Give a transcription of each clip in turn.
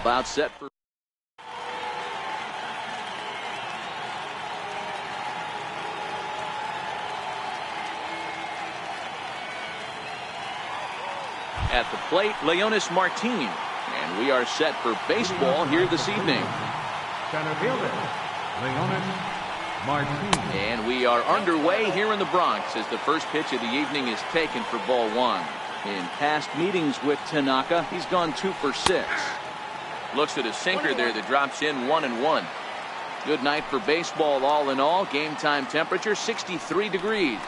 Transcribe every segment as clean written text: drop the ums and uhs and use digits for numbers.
About set for at the plate, Leonis Martin. And we are set for baseball here this evening. Center fielder, Leonis Martin. And we are underway here in the Bronx as the first pitch of the evening is taken for ball one. In past meetings with Tanaka, he's gone 2 for 6. Looks at a sinker there that drops in 1-1. Good night for baseball all in all. Game time temperature 63 degrees.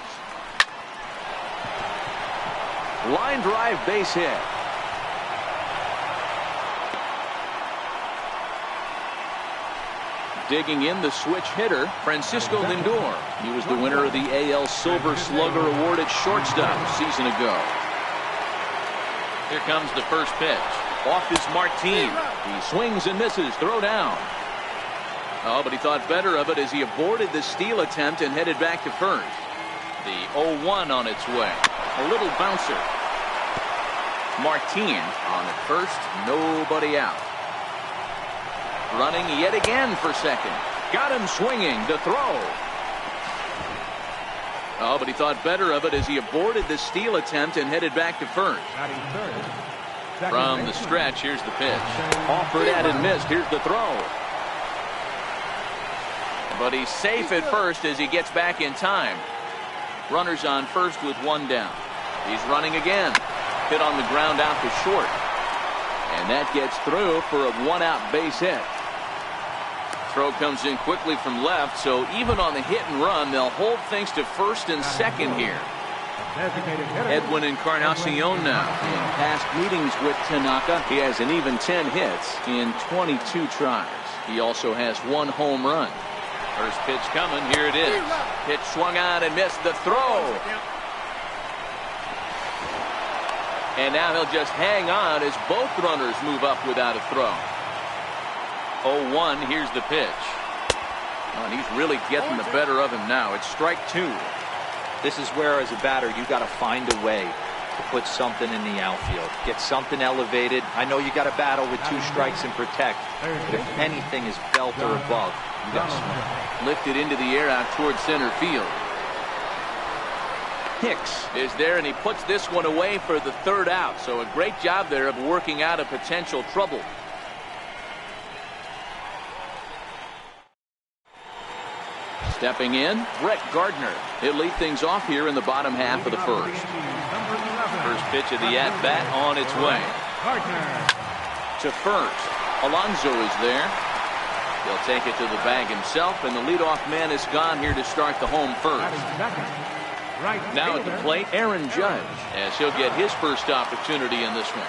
Line drive base hit. Digging in the switch hitter, Francisco Lindor. He was the winner of the AL Silver Slugger Award at shortstop a season ago. Here comes the first pitch. Off is Martin. He swings and misses. Throw down. Oh, but he thought better of it as he aborted the steal attempt and headed back to first. The 0-1 on its way. A little bouncer. Martin on at first. Nobody out. Running yet again for second. Got him swinging. The throw. Oh, but he thought better of it as he aborted the steal attempt and headed back to first. From the stretch, here's the pitch. Offered at and missed. Here's the throw. But he's safe at first as he gets back in time. Runners on first with 1 down. He's running again. Hit on the ground out to short. And that gets through for a 1-out base hit. Throw comes in quickly from left, so even on the hit and run, they'll hold things to first and second here. Edwin Encarnacion now. In past meetings with Tanaka, he has an even 10 hits in 22 tries. He also has 1 home run. First pitch coming. Here it is. Pitch swung on and missed. The throw. And now he'll just hang on as both runners move up without a throw. 0-1. Here's the pitch. Oh, and he's really getting the better of him now. It's strike 2. This is where, as a batter, you got to find a way to put something in the outfield. Get something elevated. I know you got to battle with 2 strikes and protect. But if anything is belt or above, you got to swing. Lifted into the air out towards center field. Hicks is there, and he puts this one away for the 3rd out. So a great job there of working out a potential trouble. Stepping in, Brett Gardner. He'll lead things off here in the bottom half of the first. First pitch of the at-bat on its way. To first. Alonso is there. He'll take it to the bag himself, and the leadoff man is gone here to start the home first. Now at the plate, Aaron Judge, as he'll get his first opportunity in this one.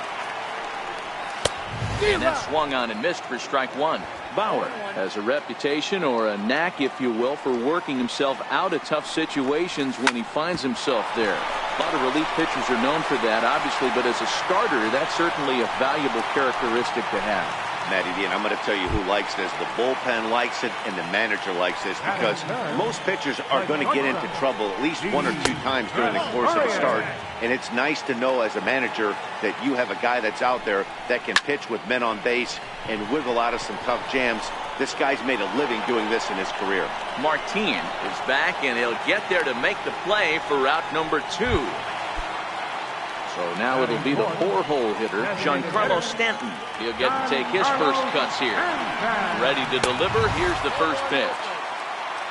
And that swung on and missed for strike 1. Bauer has a reputation, or a knack, if you will, for working himself out of tough situations when he finds himself there. A lot of relief pitchers are known for that, obviously, but as a starter, that's certainly a valuable characteristic to have. Matty D, and I'm going to tell you who likes this. The bullpen likes it, and the manager likes this, because most pitchers are going to get into trouble at least 1 or 2 times during the course of a start. And it's nice to know as a manager that you have a guy that's out there that can pitch with men on base and wiggle out of some tough jams. This guy's made a living doing this in his career. Martin is back, and he'll get there to make the play for route number 2. So now it'll be the 4-hole hitter, Giancarlo Stanton. He'll get to take his first cuts here. Ready to deliver. Here's the first pitch.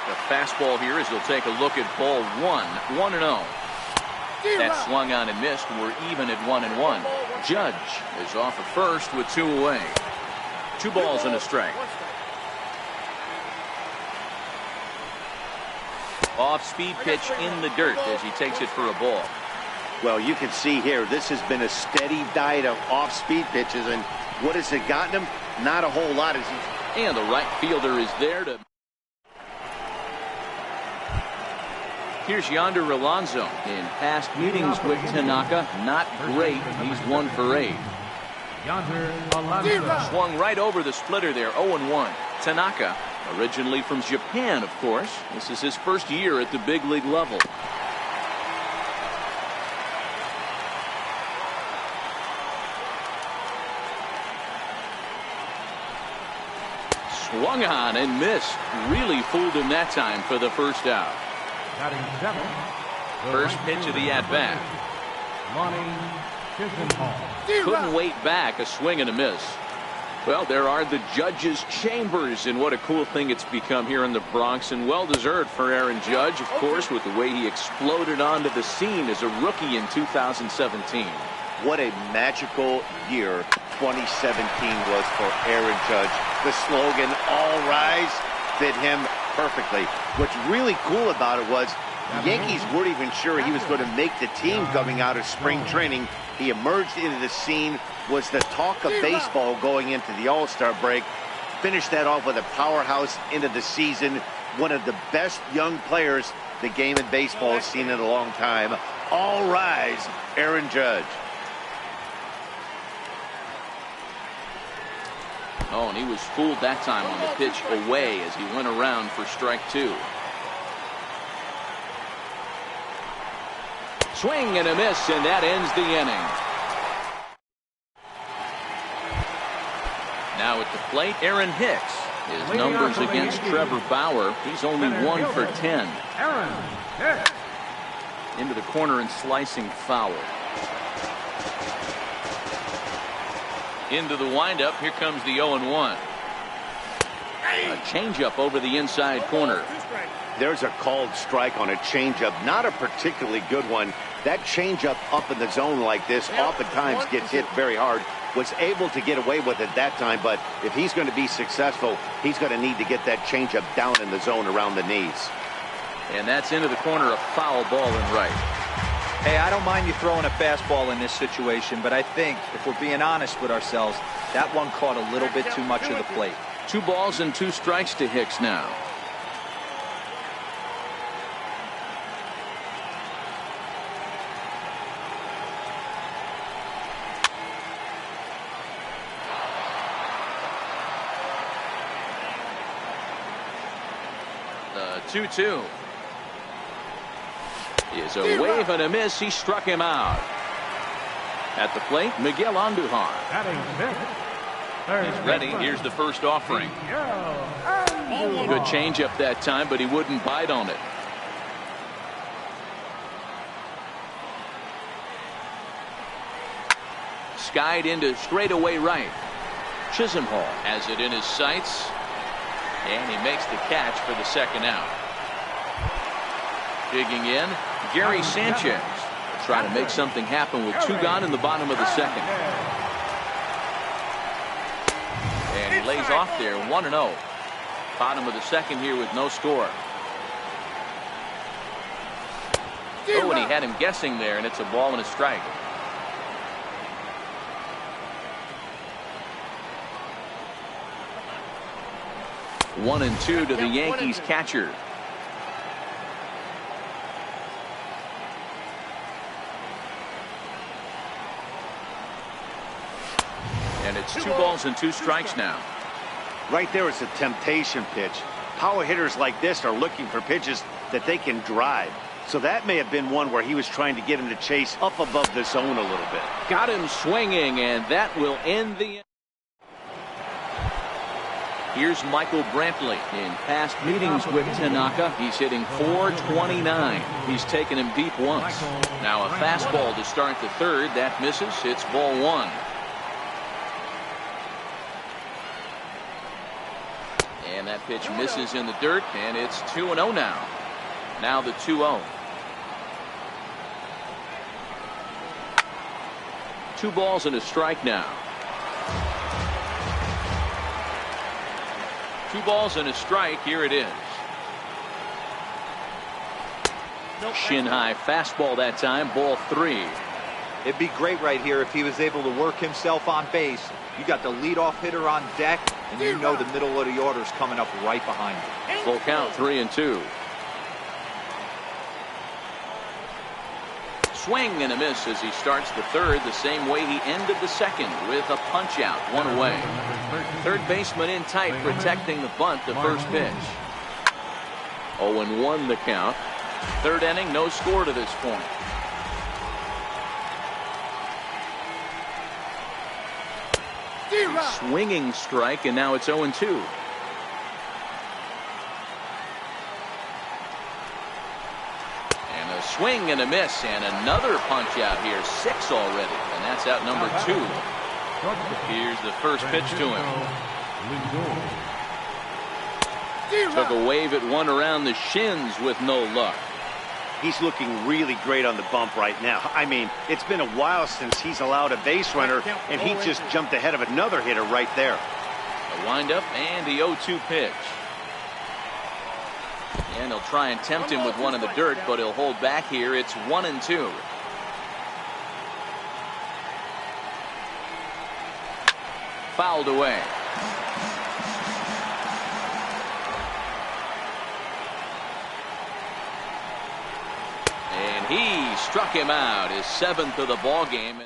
The fastball here as he'll take a look at ball 1. 1-0. That swung on and missed. We're even at 1-1. Judge is off at first with 2 away. 2 balls and a strike. Off-speed pitch in the dirt as he takes it for a ball. Well, you can see here, this has been a steady diet of off-speed pitches, and what has it gotten him? Not a whole lot. And the right fielder is there to... Here's Yonder Alonso. In past meetings with Tanaka, not great. He's 1 for 8. Yonder Alonso. Swung right over the splitter there, 0-1. Tanaka, originally from Japan, of course. This is his first year at the big league level. Swung on and missed. Really fooled him that time for the first out. Batting seventh, the First right pitch of the fielder, at-bat. Lonnie Chisenhall. Couldn't wait back. A swing and a miss. Well, there are the judges' chambers, and what a cool thing it's become here in the Bronx, and well-deserved for Aaron Judge, of course, with the way he exploded onto the scene as a rookie in 2017. What a magical year 2017 was for Aaron Judge. The slogan, "All Rise," fit him perfectly. What's really cool about it was the Yankees weren't even sure he was going to make the team coming out of spring training. He emerged into the scene, was the talk of baseball going into the All-Star break. Finished that off with a powerhouse into the season. One of the best young players the game in baseball has seen in a long time. All rise, Aaron Judge. Oh, and he was fooled that time on the pitch away as he went around for strike two. Swing and a miss, and that ends the inning. Now at the plate, Aaron Hicks. His numbers against Trevor Bauer, he's only 1 for 10. Aaron Hicks. Into the corner and slicing foul. Into the windup, here comes the 0-1. A changeup over the inside corner. There's a called strike on a changeup, not a particularly good one. That changeup up in the zone like this oftentimes gets hit very hard. Was able to get away with it that time, but if he's going to be successful, he's going to need to get that changeup down in the zone around the knees. And that's into the corner, a foul ball in right. Hey, I don't mind you throwing a fastball in this situation, but I think if we're being honest with ourselves, that one caught a little bit too much of the plate. 2 balls and 2 strikes to Hicks now. The 2-2. Is a wave and a miss. He struck him out. At the plate, Miguel Andujar. Batting fifth. He's ready. Here's the first offering. Good changeup that time, but he wouldn't bite on it. Skied into straightaway right. Chisenhall has it in his sights, and he makes the catch for the second out. Digging in, Gary Sanchez. Try to make something happen with 2 gone in the bottom of the second. And he lays off there, 1-0. Bottom of the second here with no score. Oh, and he had him guessing there, and it's a ball and a strike. One and 2 to the Yankees catcher. And it's 2 balls and 2 strikes now. Right there is a temptation pitch. Power hitters like this are looking for pitches that they can drive. So that may have been one where he was trying to get him to chase up above the zone a little bit. Got him swinging, and that will end the. Here's Michael Brantley. In past meetings with Tanaka, he's hitting .429. He's taken him deep once. Now a fastball to start the third. That misses. It's ball 1. And that pitch misses in the dirt, and it's 2-0 now. Now the 2-0. 2 balls and a strike now. 2 balls and a strike. Here it is. Shin high fastball that time. Ball 3. It'd be great right here if he was able to work himself on base. You got the leadoff hitter on deck, and you know the middle of the order's coming up right behind you. Full count, 3-2. Swing and a miss as he starts the third the same way he ended the second, with a punch out, 1 away. Third baseman in tight, protecting the bunt, the first pitch. 0-1 the count. Third inning, no score to this point. Swinging strike, and now it's 0-2. swing and a miss, and another punch out here. 6 already, and that's out number 2. Here's the first pitch to him. Took a wave at one around the shins with no luck. He's looking really great on the bump right now. I mean, it's been a while since he's allowed a base runner, and he just jumped ahead of another hitter right there. A windup and the 0-2 pitch. And he'll try and tempt him with one in the dirt, but he'll hold back here. It's 1-2. Fouled away. And he struck him out, his 7th of the ball game.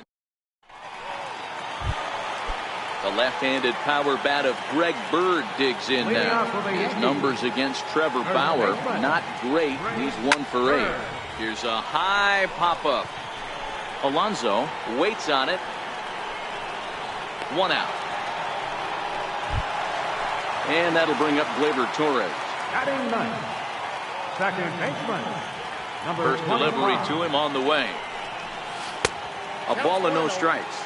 The left-handed power bat of Greg Bird digs in now. His numbers against Trevor Bauer, not great. He's 1 for 8. Here's a high pop-up. Alonso waits on it. 1 out. And that'll bring up Gleyber Torres. Batting 9th. Second baseman. First delivery to him on the way. A ball and no strikes.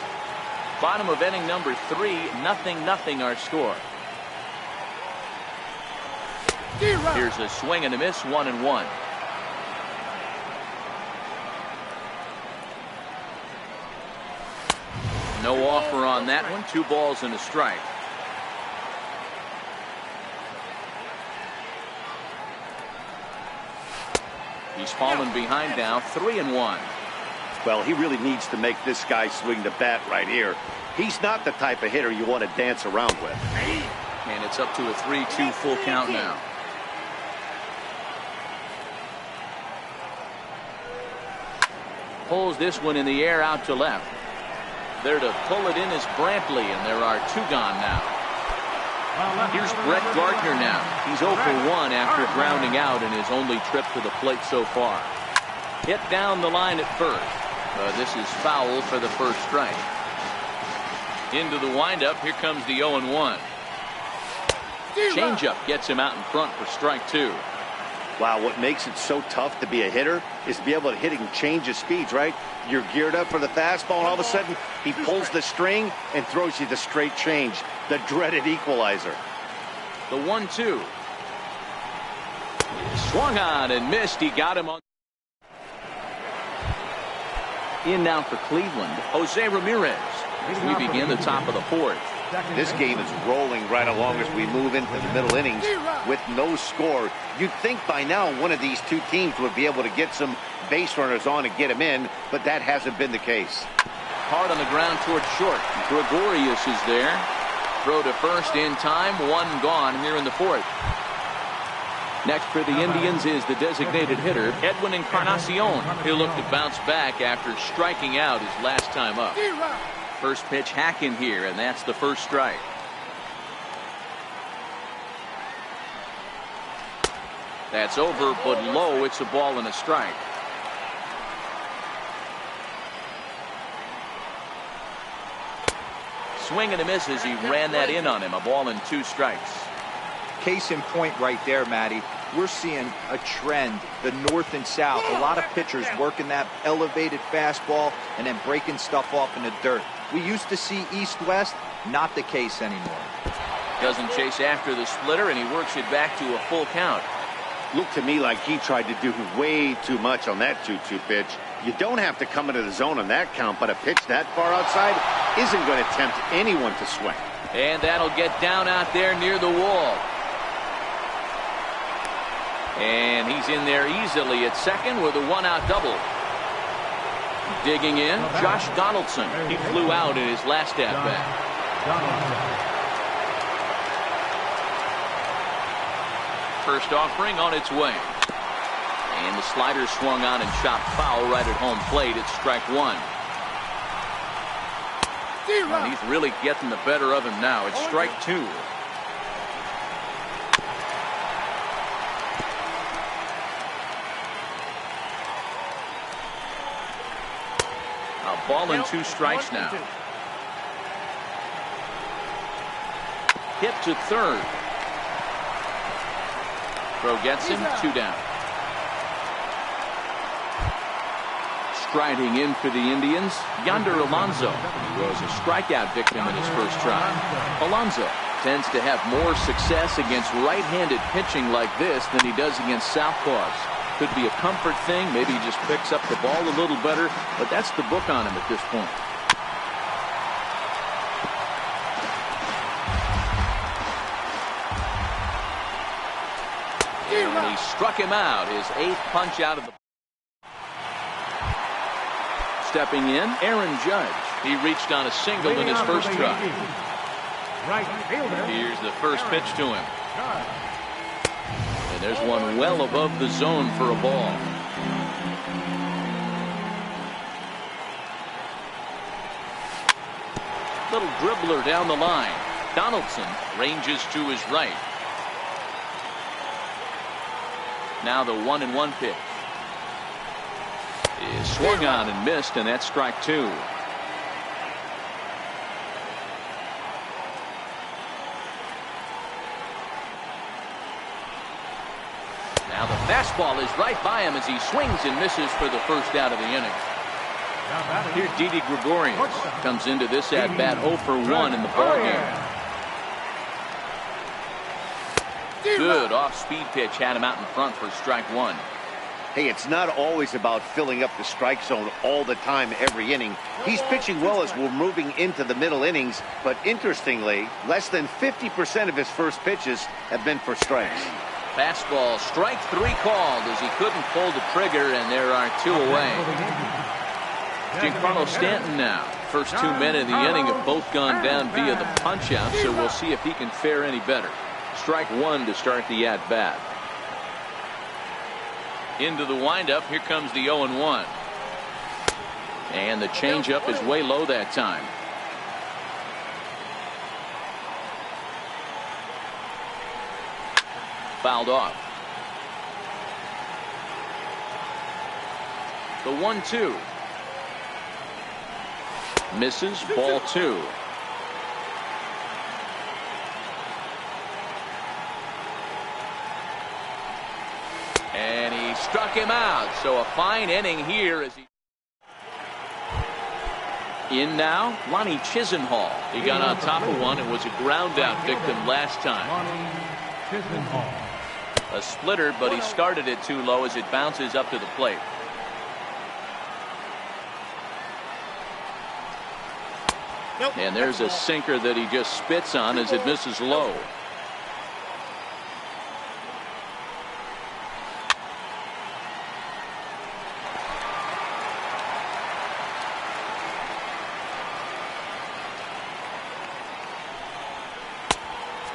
Bottom of inning number 3, 0-0 our score. Here's a swing and a miss, 1-1. No offer on that one. 2 balls and a strike. He's fallen behind now, 3-1. Well, he really needs to make this guy swing the bat right here. He's not the type of hitter you want to dance around with. And it's up to a 3-2 full count now. Pulls this one in the air out to left. There to pull it in is Brantley, and there are 2 gone now. Here's Brett Gardner now. He's 0 for 1 after grounding out in his only trip to the plate so far. Hit down the line at first. This is foul for the first strike. Into the windup. Here comes the 0-1. Changeup gets him out in front for strike 2. Wow, what makes it so tough to be a hitter is to be able to hit and change his speeds, right? You're geared up for the fastball, and all of a sudden he pulls the string and throws you the straight change, the dreaded equalizer. The 1-2. Swung on and missed. He got him on. In now for Cleveland, Jose Ramirez. As we begin the top of the 4th. This game is rolling right along as we move into the middle innings with no score. You'd think by now one of these 2 teams would be able to get some base runners on and get them in, but that hasn't been the case. Hard on the ground towards short. Gregorius is there. Throw to first in time. 1 gone here in the 4th. Next for the Indians is the designated hitter, Edwin Encarnacion. He'll look to bounce back after striking out his last time up. First pitch hack in here, and that's the first strike. That's over, but low. It's a ball and a strike. Swing and a miss as he ran that in on him. A ball and 2 strikes. Case in point right there, Matty. We're seeing a trend, the north and south. A lot of pitchers working that elevated fastball and then breaking stuff off in the dirt. We used to see east-west, not the case anymore. Doesn't chase after the splitter, and he works it back to a full count. Looked to me like he tried to do way too much on that 2-2 pitch. You don't have to come into the zone on that count, but a pitch that far outside isn't going to tempt anyone to swing. And that'll get down out there near the wall. And he's in there easily at second with a 1-out double. Digging in, Josh Donaldson. He flew out in his last at-bat. First offering on its way. And the slider swung on and chopped foul right at home plate. It's strike 1. And he's really getting the better of him now. It's strike 2. A ball and 2 strikes now. Hit to third. Throw gets him, 2 down. Striding in for the Indians, Yonder Alonso. He was a strikeout victim in his first try. Alonso tends to have more success against right-handed pitching like this than he does against southpaws. Could be a comfort thing. Maybe he just picks up the ball a little better, but that's the book on him at this point. And he struck him out, his 8th punch out of the... Stepping in, Aaron Judge. He reached on a single in his first try. Here's the first pitch to him. And there's one well above the zone for a ball. Little dribbler down the line. Donaldson ranges to his right. Now the 1-1 pitch is swung on and missed, and that's strike 2. Now the fastball is right by him as he swings and misses for the first out of the inning. Here Didi Gregorius comes into this at bat 0 for 1 in the ballgame. Good off-speed pitch had him out in front for strike 1. Hey, it's not always about filling up the strike zone all the time every inning. He's pitching well as we're moving into the middle innings, but interestingly, less than 50% of his first pitches have been for strikes. Fastball, strike 3 called as he couldn't pull the trigger, and there are 2 away. Giancarlo Stanton now. First 2 men in the inning have both gone down via the punch-out, so we'll see if he can fare any better. Strike 1 to start the at-bat. Into the windup, here comes the 0-1. And the changeup is way low that time. Fouled off. The 1-2. Misses, ball 2. And he struck him out. So a fine inning here as he... In now, Lonnie Chisenhall. He got on top of one and was a ground out victim last time. A splitter, but he started it too low as it bounces up to the plate. And there's a sinker that he just spits on as it misses low.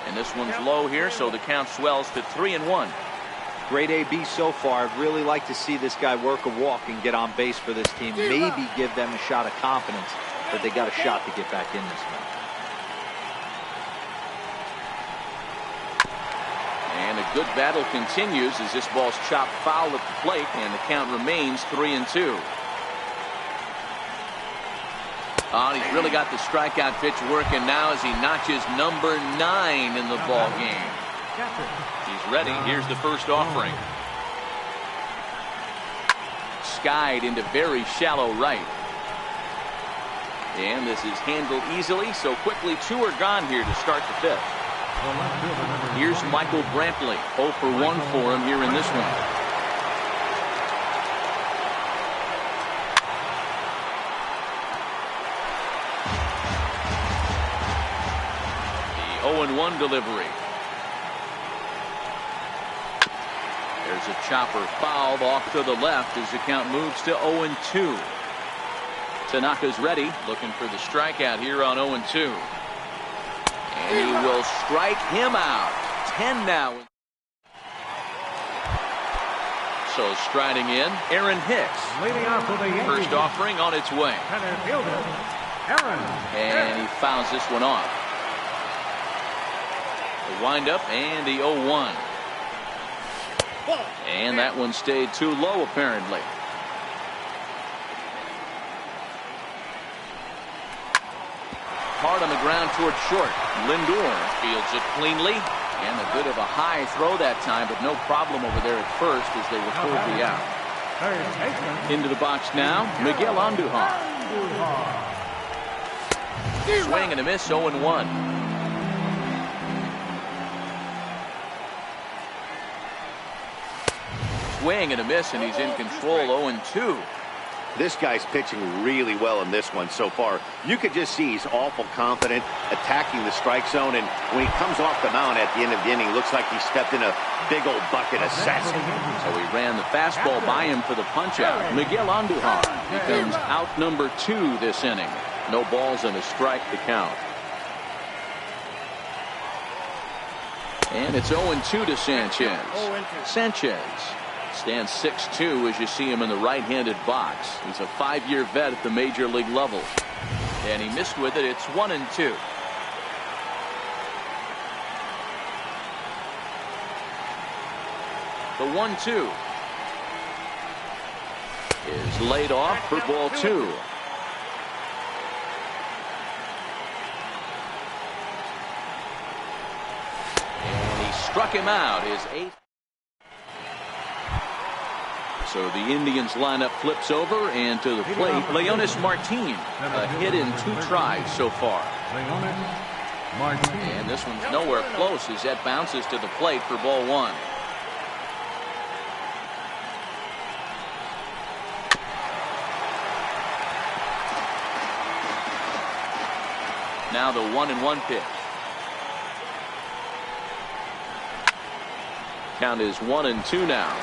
And this one's low here, so the count swells to 3-1. Great AB so far. I'd really like to see this guy work a walk and get on base for this team. Maybe give them a shot of confidence that they got a shot to get back in this one. And a good battle continues as this ball's chopped foul at the plate, and the count remains 3-2. Oh, he's really got the strikeout pitch working now as he notches number 9 in the ball game. He's ready. Here's the first offering. Skied into very shallow right. And this is handled easily, so quickly 2 are gone here to start the 5th. Here's Michael Brantley. 0 for 1 for him here in this one. The 0-1 delivery. There's a chopper fouled off to the left as the count moves to 0-2. Tanaka's ready, looking for the strikeout here on 0-2. And he will strike him out. 10 now. So striding in, Aaron Hicks. First offering on its way. And he fouls this one off. The windup and the 0-1. And that one stayed too low apparently. Hard on the ground toward short. Lindor fields it cleanly, and a bit of a high throw that time, but no problem over there at first as they record the out. Third baseman. Into the box now, Miguel Andujar. Swing and a miss, 0-1. Swing and a miss, and he's in control, 0-2. This guy's pitching really well in this one so far. You could just see he's awful confident, attacking the strike zone, and when he comes off the mound at the end of the inning, looks like he stepped in a big old bucket of sassy. So he ran the fastball by him for the punch-out. Miguel Andujar becomes out number 2 this inning. No balls and a strike to count. And it's 0-2 to Sanchez. Sanchez stands 6'2" as you see him in the right-handed box. He's a 5-year vet at the major league level. And he missed with it. It's 1-2. The 1-2 is laid off for ball 2. And he struck him out. His 8th. So the Indians lineup flips over, and to the plate, Leonis Martin. A hit in 2 tries so far. And this one's nowhere close as that bounces to the plate for ball 1. Now the 1-1 pitch. Count is 1-2 now.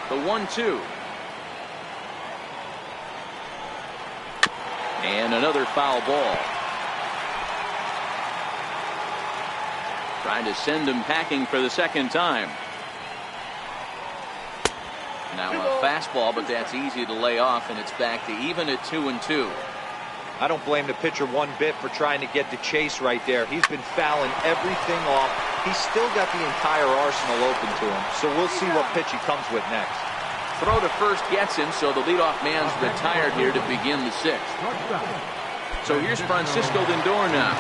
The 1-2. And another foul ball. Trying to send him packing for the second time. Now a fastball, but that's easy to lay off, and it's back to even at 2-2. I don't blame the pitcher one bit for trying to get the chase right there. He's been fouling everything off. He's still got the entire arsenal open to him, so we'll see what pitch he comes with next. Throw to first gets him, so the leadoff man's retired here to begin the 6th. So here's Francisco Lindor now.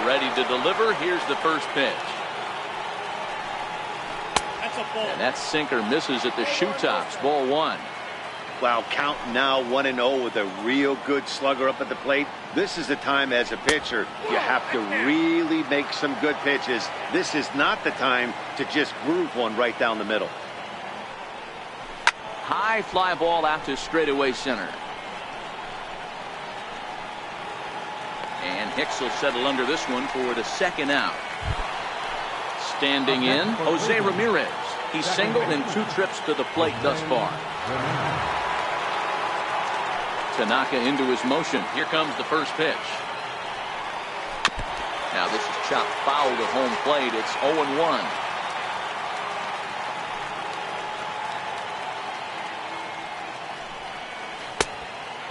Ready to deliver. Here's the first pitch. And that sinker misses at the shoe tops. Ball 1. Wow, count now 1-0 with a real good slugger up at the plate. This is the time as a pitcher you have to really make some good pitches. This is not the time to just groove one right down the middle. High fly ball out to straightaway center. And Hicks will settle under this one for the second out. Standing in, Jose Ramirez. He's singled in 2 trips to the plate thus far. Tanaka into his motion. Here comes the first pitch. Now this is chopped foul to home plate. It's 0-1.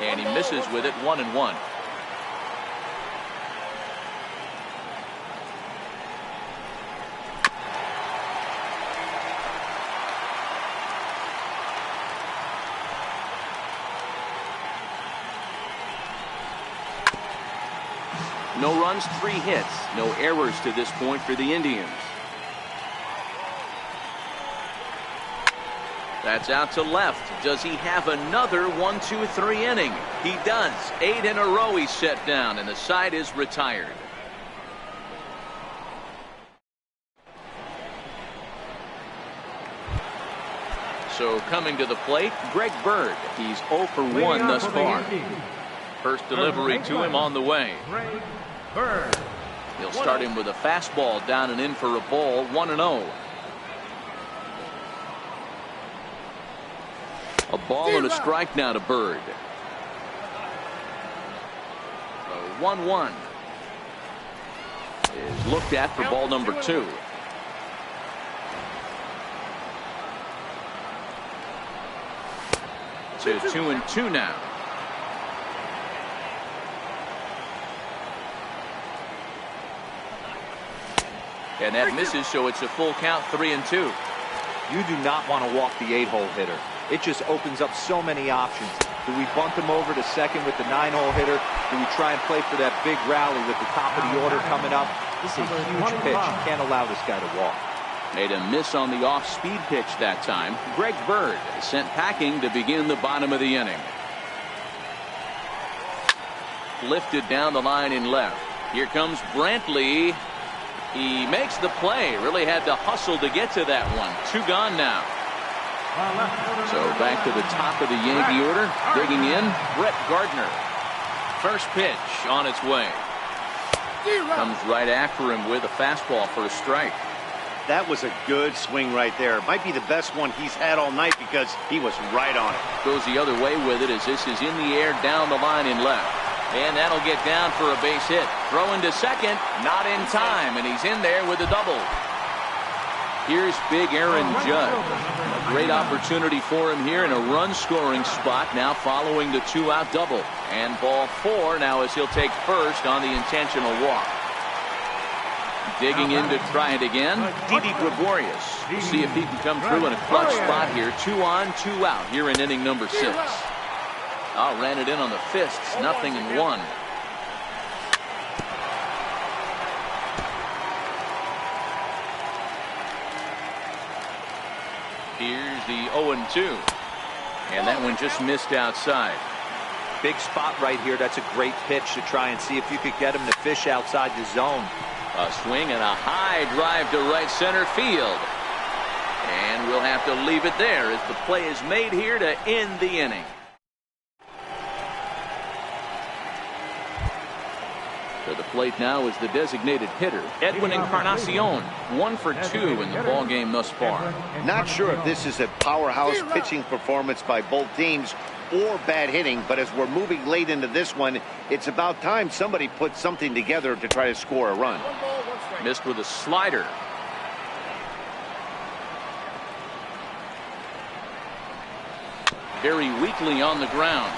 And he misses with it, 1-1. No runs, 3 hits. No errors to this point for the Indians. That's out to left. Does he have another 1-2-3 inning? He does. 8 in a row he's set down, and the side is retired. So coming to the plate, Greg Bird. He's 0 for 1 thus far. First delivery to him on the way. He'll start him with a fastball down and in for a ball, 1-0. A ball and a strike now to Bird. The 1-1 is looked at for ball number 2. To 2-2 now. And that misses, so it's a full count, 3-2. You do not want to walk the 8-hole hitter. It just opens up so many options. Do we bunt him over to second with the 9-hole hitter? Do we try and play for that big rally with the top of the order coming up? This is a huge pitch. You can't allow this guy to walk. Made a miss on the off-speed pitch that time. Greg Bird sent packing to begin the bottom of the inning. Lifted down the line in left. Here comes Brantley. He makes the play. Really had to hustle to get to that one. 2 gone now. So back to the top of the Yankee order. Digging in, Brett Gardner. First pitch on its way. Comes right after him with a fastball for a strike. That was a good swing right there. Might be the best one he's had all night because he was right on it. Goes the other way with it as this is in the air down the line in left. And that'll get down for a base hit. Throwing to second, not in time, and he's in there with a double. Here's big Aaron Judge. A great opportunity for him here in a run-scoring spot now following the 2-out double. And ball 4 now as he'll take first on the intentional walk. Digging in to try it again, Didi Gregorius. We'll see if he can come through in a clutch spot here. 2 on, 2 out here in inning number 6. Oh, ran it in on the fists. 0-1. Here's the 0-2. And that one just missed outside. Big spot right here. That's a great pitch to try and see if you could get him to fish outside the zone. A swing and a high drive to right center field. And we'll have to leave it there as the play is made here to end the inning. To the plate now is the designated hitter, Edwin Encarnacion. 1 for 2 in the ballgame thus far. Not sure if this is a powerhouse pitching performance by both teams or bad hitting, but as we're moving late into this one, it's about time somebody put something together to try to score a run. Missed with a slider. Very weakly on the ground.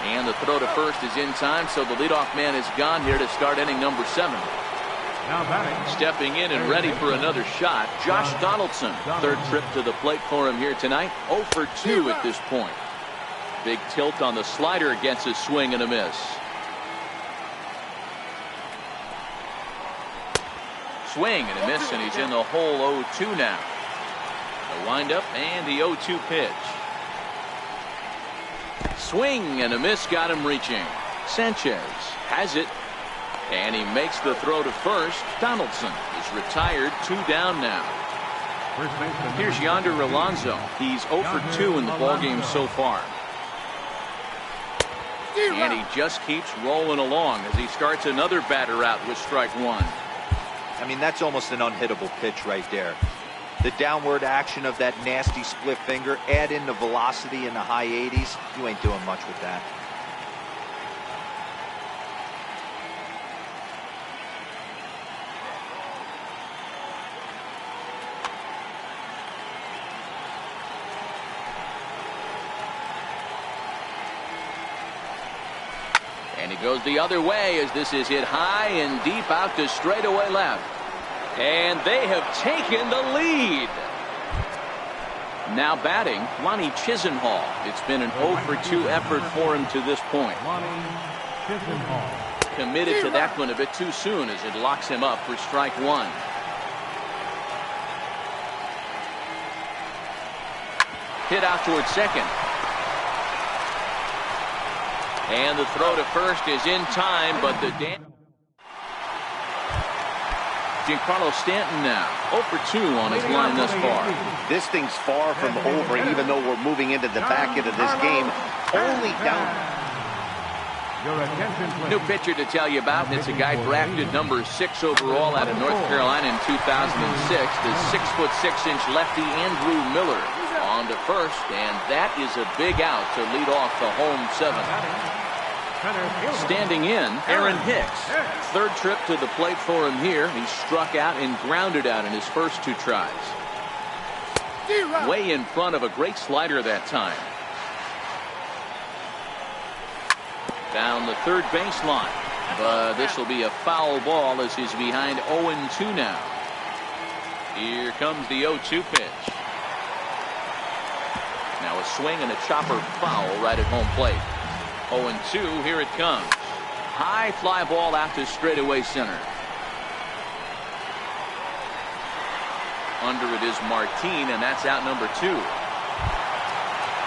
And the throw to first is in time, so the leadoff man is gone here to start inning number 7. Now batting. Stepping in and ready for another shot, Josh Donaldson. Third trip to the plate for him here tonight. 0 for 2 at this point. Big tilt on the slider against a swing and a miss. Swing and a miss, and he's in the hole 0-2 now. The windup and the 0-2 pitch. Swing and a miss got him reaching. Sanchez has it. And he makes the throw to first. Donaldson is retired. 2 down now. Here's Yonder Alonso. He's 0 for 2 in the ballgame so far. And he just keeps rolling along as he starts another batter out with strike 1. I mean, that's almost an unhittable pitch right there. The downward action of that nasty split finger, add in the velocity in the high 80s, you ain't doing much with that. And he goes the other way as this is hit high and deep out to straightaway left. And they have taken the lead. Now batting, Lonnie Chisenhall. It's been an 0 for 2 effort for him to this point. Committed to that one a bit too soon as it locks him up for strike 1. Hit out towards second. And the throw to first is in time, but the Giancarlo Stanton now 0 for 2 on his line thus far. This thing's far from over, even though we're moving into the back end of this game. Only down. New pitcher to tell you about, and it's a guy drafted number 6 overall out of North Carolina in 2006. The 6'6" lefty Andrew Miller on to first, and that is a big out to lead off the home 7. Standing in, Aaron Hicks. Third trip to the plate for him here. He struck out and grounded out in his first 2 tries. Way in front of a great slider that time. Down the third baseline. But this will be a foul ball as he's behind 0-2 now. Here comes the 0-2 pitch. Now a swing and a chopper foul right at home plate. 0-2, here it comes. High fly ball out to straightaway center. Under it is Martin, and that's out number 2.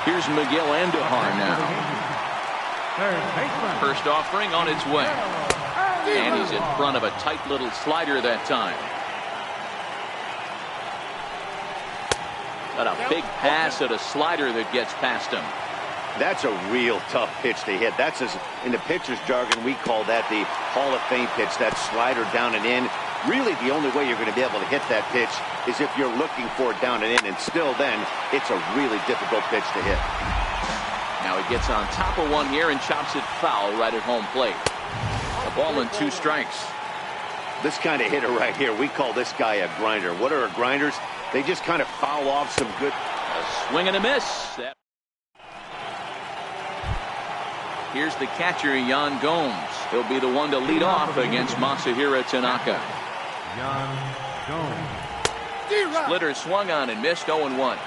Here's Miguel Andujar now. First offering on its way. And he's in front of a tight little slider that time. Got a big pass at a slider that gets past him. That's a real tough pitch to hit. That's, in the pitcher's jargon, we call that the Hall of Fame pitch, that slider down and in. Really, the only way you're going to be able to hit that pitch is if you're looking for it down and in, and still then, it's a really difficult pitch to hit. Now he gets on top of one here and chops it foul right at home plate. A ball and 2 strikes. This kind of hitter right here, we call this guy a grinder. What are grinders? They just kind of foul off some good... A swing and a miss. Here's the catcher, Yan Gomes. He'll be the one to lead off against Masahiro Tanaka. Yan Gomes. Splitter swung on and missed. 0-1.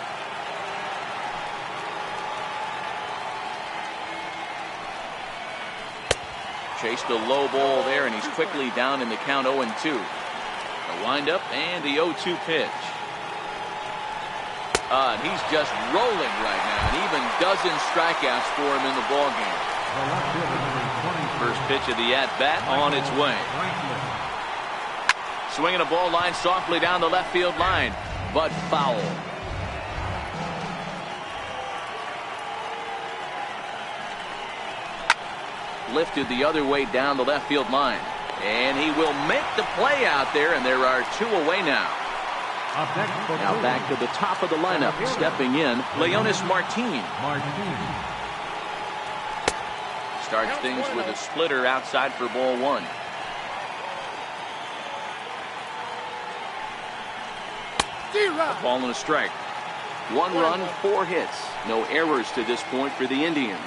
Chased a low ball there, and he's quickly down in the count. 0-2. A windup and the 0-2 pitch. And he's just rolling right now, and even dozen strikeouts for him in the ballgame. First pitch of the at-bat on its way. Swinging a ball line softly down the left field line, but foul. Lifted the other way down the left field line. And he will make the play out there, and there are 2 away now. Now back to the top of the lineup, stepping in, Leonis Martin. Starts things with a splitter outside for ball 1. A ball and a strike. 1 run, 4 hits. No errors to this point for the Indians.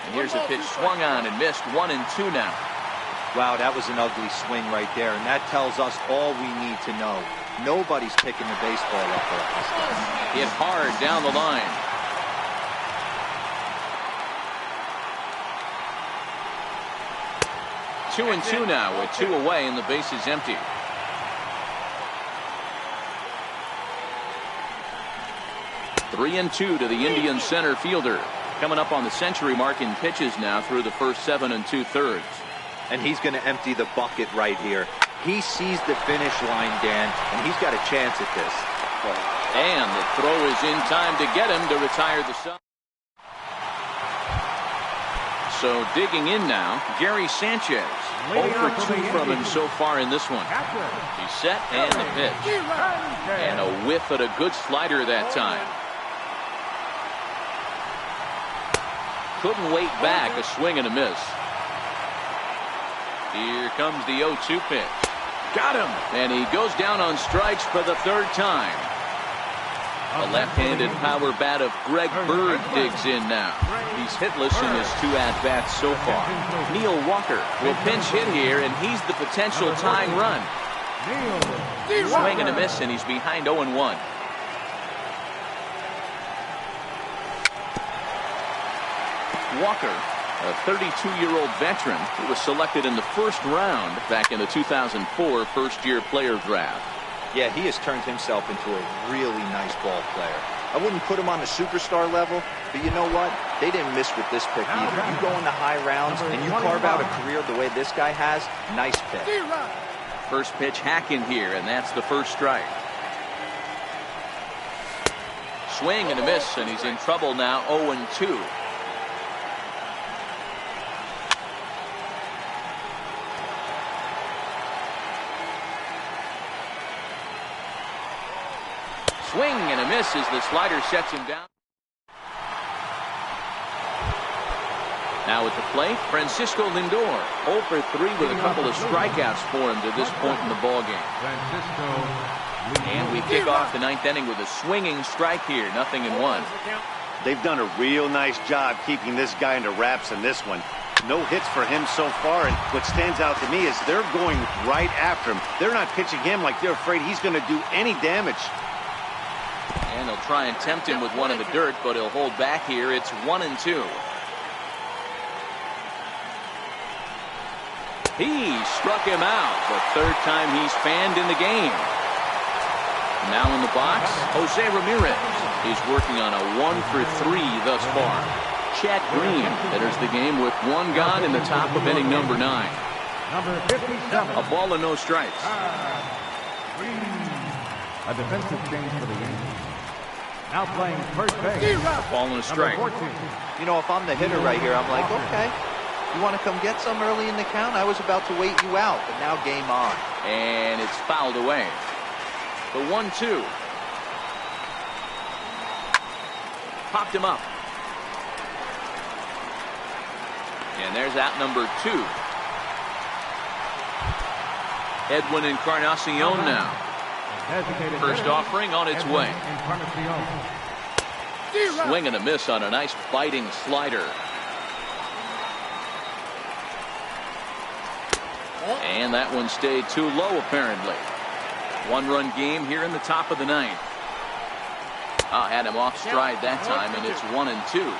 And here's a pitch swung on and missed. 1-2 now. Wow, that was an ugly swing right there, and that tells us all we need to know. Nobody's picking the baseball up for us. Hit hard down the line. Two and two now with 2 away and the base is empty. Three and 2 to the Indian center fielder. Coming up on the century mark in pitches now through the first 7 2/3. And he's going to empty the bucket right here. He sees the finish line, Dan, and he's got a chance at this. And the throw is in time to get him to retire the side. So digging in now, Gary Sanchez. 0 for 2 from him so far in this one. He's set and the pitch. And a whiff at a good slider that time. Couldn't wait back, a swing and a miss. Here comes the 0-2 pitch. Got him! And he goes down on strikes for the 3rd time. The left-handed power bat of Greg Bird digs in now. He's hitless in his 2 at-bats so far. Neil Walker will pinch hit here, and he's the potential tying run. Swing and a miss, and he's behind 0-1. Walker, a 32-year-old veteran who was selected in the 1st round back in the 2004 first-year player draft. Yeah, he has turned himself into a really nice ball player. I wouldn't put him on the superstar level, but you know what? They didn't miss with this pick either. You go into high rounds and you carve out a career the way this guy has, nice pick. First pitch hacking here, and that's the first strike. Swing and a miss, and he's in trouble now, 0-2. Swing and a miss as the slider sets him down. Now at the plate, Francisco Lindor, 0 for 3 with a couple of strikeouts for him to this point in the ballgame. And we kick off the 9th inning with a swinging strike here, 0-1. They've done a real nice job keeping this guy into wraps in this one. No hits for him so far, and what stands out to me is they're going right after him. They're not pitching him like they're afraid he's going to do any damage. And they'll try and tempt him with one in the dirt, but he'll hold back here. It's 1-2. He struck him out. The third time he's fanned in the game. Now in the box, Jose Ramirez. He's working on a 1-for-3 thus far. Chad Green enters the game with one gone in the top of inning number 9. Number 57. A ball and no strikes. A defensive change for the Yankees. Now playing first base. A ball and a strike. Number 14. You know, if I'm the hitter right here, I'm like, okay, you want to come get some early in the count? I was about to wait you out, but now game on. And it's fouled away. The 1-2. Popped him up. And there's out number 2. Edwin Encarnacion now. First offering on its way. Swing and a miss on a nice biting slider. And that one stayed too low apparently. One-run game here in the top of the 9th. Had him off stride that time, and it's 1-2.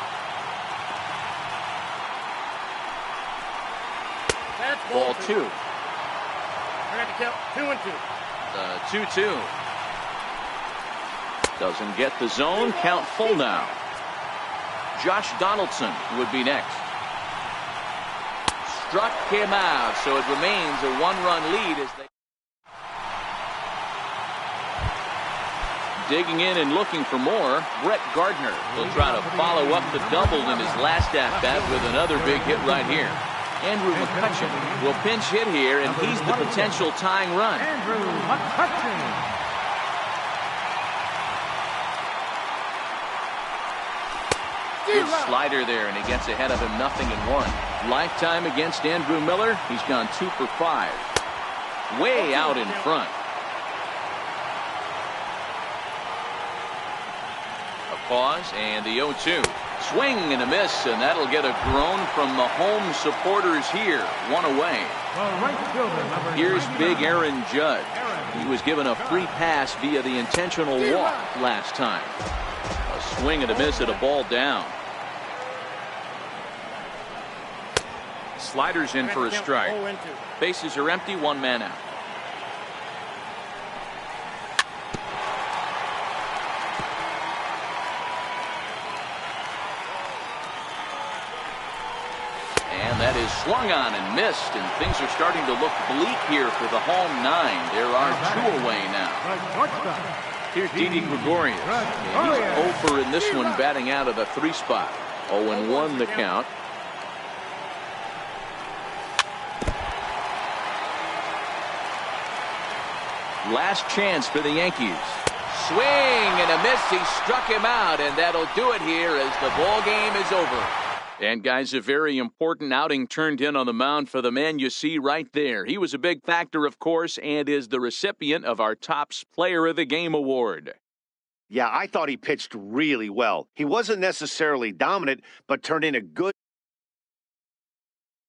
Ball 2. We're going to count 2-2. The 2-2. Doesn't get the zone. Count full now. Josh Donaldson would be next. Struck him out, so it remains a 1-run lead as they digging in and looking for more. Brett Gardner will try to follow up the double in his last at-bat with another big hit right here. Andrew McCutchen will pinch hit here, and he's the potential tying run. Andrew McCutchen. Good slider there, and he gets ahead of him 0-1. Lifetime against Andrew Miller. He's gone 2 for 5. Way out in front. A pause, and the 0-2. Swing and a miss, and that'll get a groan from the home supporters here. 1 away. Here's big Aaron Judge. He was given a free pass via the intentional walk last time. A swing and a miss at a ball down. Sliders in for a strike. Bases are empty, 1 man out. And that is swung on and missed, and things are starting to look bleak here for the home 9. There are 2 away now. Here's Didi Gregorius. And he's 0 for in this one, batting out of the 3 spot. 0-1 the count. Last chance for the Yankees. Swing and a miss. He struck him out, and that'll do it here as the ball game is over. And guys, a very important outing turned in on the mound for the man you see right there. He was a big factor, of course, and is the recipient of our Topps Player of the Game award. Yeah, I thought he pitched really well. He wasn't necessarily dominant, but turned in a good